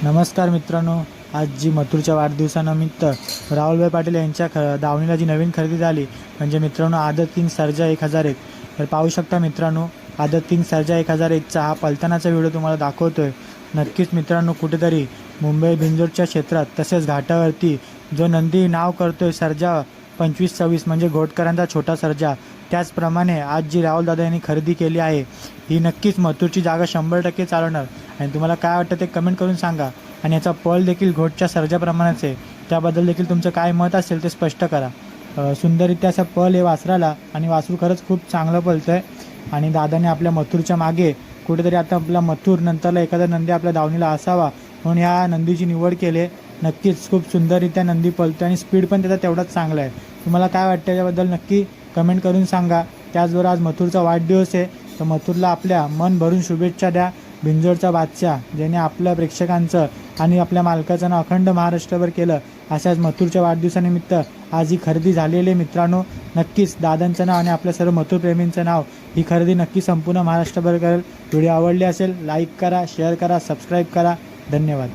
नमस्कार मित्रांनो, आज जी मथुरच्या वाढदिवसानिमित्त राहुलभाई पाटील यांच्या दावणीला जी नवीन खरेदी झाली म्हणजे मित्रांनो आदत किंग सर्जा 1001. तर पाहू शकता मित्रांनो, आदत किंग सर्जा 1001चा हा पलतानाचा व्हिडिओ तुम्हाला दाखवतोय. नक्कीच मित्रांनो, कुठेतरी मुंबई बिंजोरच्या क्षेत्रात तसेच घाटावरती जो नंदी नाव करतोय सर्जा 2526 म्हणजे घोटकरांचा छोटा सर्जा, त्याचप्रमाणे आज जी राहुलदादा यांनी खरेदी केली आहे ही नक्कीच मथुरची जागा 100% चालवणार. आणि तुम्हाला काय वाटतं ते कमेंट करून सांगा. आणि याचा पल देखील घोटच्या सर्जाप्रमाणेच आहे, त्याबद्दल देखील तुमचं काय मत असेल ते स्पष्ट करा. सुंदररित्या असा पल आहे वासराला आणि वासरू खरंच खूप चांगलं पलतं आहे. आणि दादाने आपल्या मथुरच्या मागे कुठेतरी आता आपला मथुर नंतरला एखादा नंदी आपल्या दावणीला असावा म्हणून ह्या नंदीची निवड केली आहे. नक्कीच खूप सुंदररित्या नंदी पलतो आणि स्पीड पण त्याचा तेवढाच चांगला आहे. तुम्हाला काय वाटतं त्याच्याबद्दल नक्की कमेंट करून सांगा. त्याचबरोबर आज मथुरचा वाढदिवस आहे, तर मथुरला आपल्या मन भरून शुभेच्छा द्या. बिंजोरचा बादशाह ज्याने आपल्या प्रेक्षकांचं आणि आपल्या मालकाचं नाव अखंड महाराष्ट्रभर केलं, अशाच मथुरच्या वाढदिवसानिमित्त आज ही खरेदी झालेली आहे. मित्रांनो, नक्कीच दादांचं नाव आणि आपल्या सर्व मथुरप्रेमींचं नाव ही खरेदी नक्की संपूर्ण महाराष्ट्रभर करेल. व्हिडिओ आवडले असेल लाईक करा, शेअर करा, सबस्क्राईब करा. धन्यवाद.